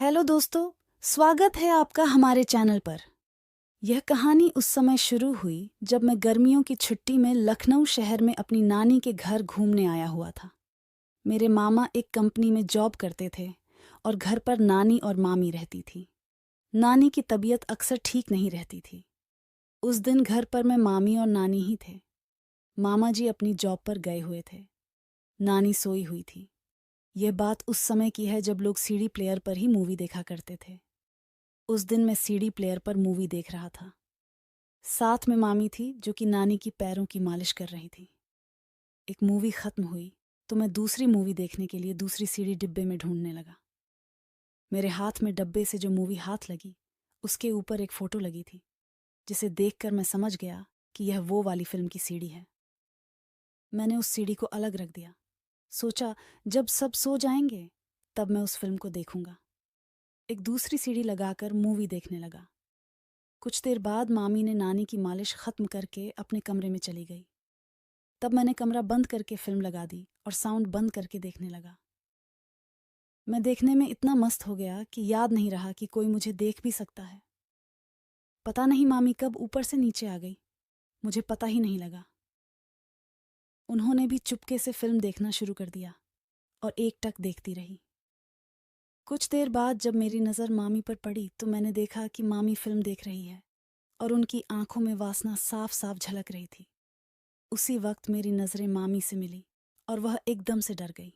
Hello दोस्तों, स्वागत है आपका हमारे चैनल पर। यह कहानी उस समय शुरू हुई जब मैं गर्मियों की छुट्टी में लखनऊ शहर में अपनी नानी के घर घूमने आया हुआ था। मेरे मामा एक कंपनी में जॉब करते थे और घर पर नानी और मामी रहती थी। नानी की तबीयत अक्सर ठीक नहीं रहती थी। उस दिन घर पर मैं मामी और नानी ही थे। मामा जी अपनी जॉब पर गए हुए थे। नानी सोई हुई थी। यह बात उस समय की है जब लोग सीडी प्लेयर पर ही मूवी देखा करते थे। उस दिन मैं सीडी प्लेयर पर मूवी देख रहा था। साथ में मामी थी जो कि नानी की पैरों की मालिश कर रही थी। एक मूवी खत्म हुई तो मैं दूसरी मूवी देखने के लिए दूसरी सीडी डिब्बे में ढूंढने लगा। मेरे हाथ में डब्बे से जो मूवी हाथ लगी उसके ऊपर एक फोटो लगी थी, जिसे देखकर मैं समझ गया कि यह वो वाली फिल्म की सीडी है। मैंने उस सीडी को अलग रख दिया। सोचा जब सब सो जाएंगे तब मैं उस फिल्म को देखूंगा। एक दूसरी सीडी लगाकर मूवी देखने लगा। कुछ देर बाद मामी ने नानी की मालिश खत्म करके अपने कमरे में चली गई। तब मैंने कमरा बंद करके फिल्म लगा दी और साउंड बंद करके देखने लगा। मैं देखने में इतना मस्त हो गया कि याद नहीं रहा कि कोई मुझे देख भी सकता है। पता नहीं मामी कब ऊपर से नीचे आ गई, मुझे पता ही नहीं लगा। उन्होंने भी चुपके से फिल्म देखना शुरू कर दिया और एकटक देखती रही। कुछ देर बाद जब मेरी नज़र मामी पर पड़ी तो मैंने देखा कि मामी फिल्म देख रही है और उनकी आंखों में वासना साफ साफ झलक रही थी। उसी वक्त मेरी नज़रें मामी से मिली और वह एकदम से डर गई।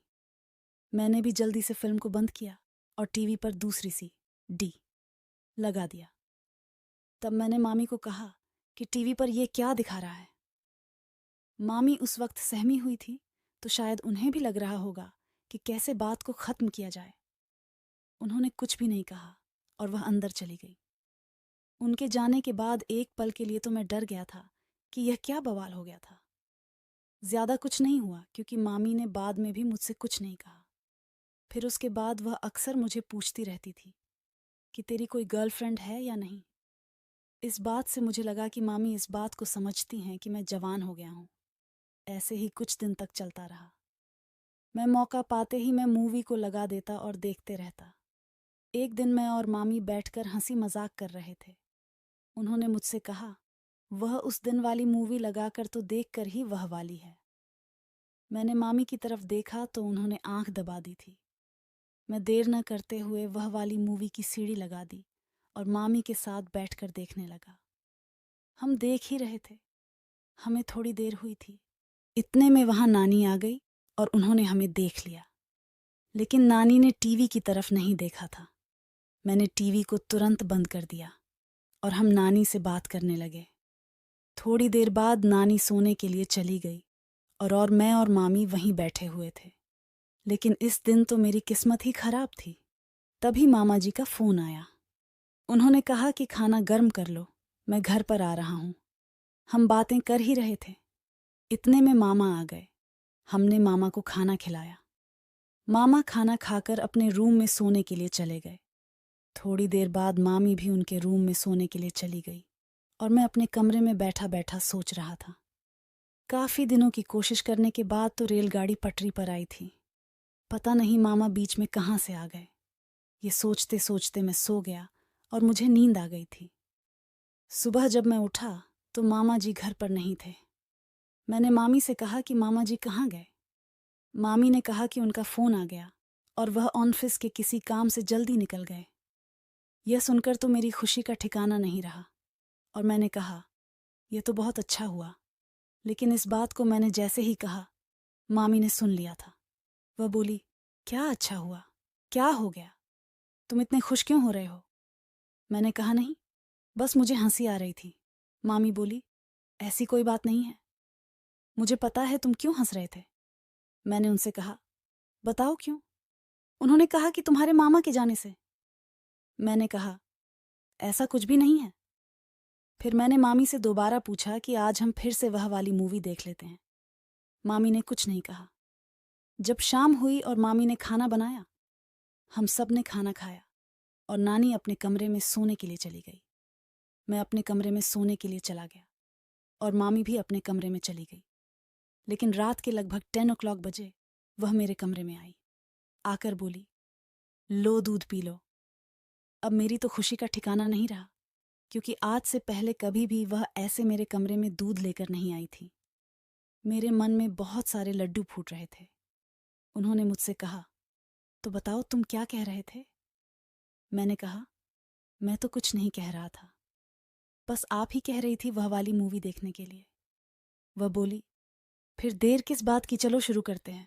मैंने भी जल्दी से फिल्म को बंद किया और टीवी पर दूसरी सी डी लगा दिया। तब मैंने मामी को कहा कि टीवी पर यह क्या दिखा रहा है। मामी उस वक्त सहमी हुई थी तो शायद उन्हें भी लग रहा होगा कि कैसे बात को ख़त्म किया जाए। उन्होंने कुछ भी नहीं कहा और वह अंदर चली गई। उनके जाने के बाद एक पल के लिए तो मैं डर गया था कि यह क्या बवाल हो गया था। ज्यादा कुछ नहीं हुआ क्योंकि मामी ने बाद में भी मुझसे कुछ नहीं कहा। फिर उसके बाद वह अक्सर मुझे पूछती रहती थी कि तेरी कोई गर्लफ्रेंड है या नहीं। इस बात से मुझे लगा कि मामी इस बात को समझती हैं कि मैं जवान हो गया हूँ। ऐसे ही कुछ दिन तक चलता रहा। मैं मौका पाते ही मैं मूवी को लगा देता और देखते रहता। एक दिन मैं और मामी बैठकर हंसी मजाक कर रहे थे। उन्होंने मुझसे कहा, वह उस दिन वाली मूवी लगाकर तो देख कर ही वह वाली है। मैंने मामी की तरफ देखा तो उन्होंने आंख दबा दी थी। मैं देर न करते हुए वह वाली मूवी की सीडी लगा दी और मामी के साथ बैठकर देखने लगा। हम देख ही रहे थे। हमें थोड़ी देर हुई थी, इतने में वहां नानी आ गई और उन्होंने हमें देख लिया। लेकिन नानी ने टीवी की तरफ नहीं देखा था। मैंने टीवी को तुरंत बंद कर दिया और हम नानी से बात करने लगे। थोड़ी देर बाद नानी सोने के लिए चली गई और मैं और मामी वहीं बैठे हुए थे। लेकिन इस दिन तो मेरी किस्मत ही खराब थी। तभी मामा जी का फोन आया। उन्होंने कहा कि खाना गर्म कर लो, मैं घर पर आ रहा हूं। हम बातें कर ही रहे थे, इतने में मामा आ गए। हमने मामा को खाना खिलाया। मामा खाना खाकर अपने रूम में सोने के लिए चले गए। थोड़ी देर बाद मामी भी उनके रूम में सोने के लिए चली गई और मैं अपने कमरे में बैठा बैठा सोच रहा था। काफी दिनों की कोशिश करने के बाद तो रेलगाड़ी पटरी पर आई थी। पता नहीं मामा बीच में कहाँ से आ गए। ये सोचते सोचते मैं सो गया और मुझे नींद आ गई थी। सुबह जब मैं उठा तो मामा जी घर पर नहीं थे। मैंने मामी से कहा कि मामा जी कहाँ गए। मामी ने कहा कि उनका फोन आ गया और वह ऑफिस के किसी काम से जल्दी निकल गए। यह सुनकर तो मेरी खुशी का ठिकाना नहीं रहा और मैंने कहा, यह तो बहुत अच्छा हुआ। लेकिन इस बात को मैंने जैसे ही कहा, मामी ने सुन लिया था। वह बोली, क्या अच्छा हुआ, क्या हो गया, तुम इतने खुश क्यों हो रहे हो। मैंने कहा, नहीं, बस मुझे हंसी आ रही थी। मामी बोली, ऐसी कोई बात नहीं है, मुझे पता है तुम क्यों हंस रहे थे। मैंने उनसे कहा, बताओ क्यों। उन्होंने कहा कि तुम्हारे मामा के जाने से। मैंने कहा, ऐसा कुछ भी नहीं है। फिर मैंने मामी से दोबारा पूछा कि आज हम फिर से वह वाली मूवी देख लेते हैं। मामी ने कुछ नहीं कहा। जब शाम हुई और मामी ने खाना बनाया, हम सब ने खाना खाया और नानी अपने कमरे में सोने के लिए चली गई। मैं अपने कमरे में सोने के लिए चला गया और मामी भी अपने कमरे में चली गई। लेकिन रात के लगभग 10 o'clock बजे वह मेरे कमरे में आई। आकर बोली, लो दूध पी लो, अब मेरी तो खुशी का ठिकाना नहीं रहा, क्योंकि आज से पहले कभी भी वह ऐसे मेरे कमरे में दूध लेकर नहीं आई थी। मेरे मन में बहुत सारे लड्डू फूट रहे थे। उन्होंने मुझसे कहा, तो बताओ तुम क्या कह रहे थे? मैंने कहा, मैं तो कुछ नहीं कह रहा था, बस आप ही कह रही थी वह वाली मूवी देखने के लिए। वह बोली, फिर देर किस बात की, चलो शुरू करते हैं।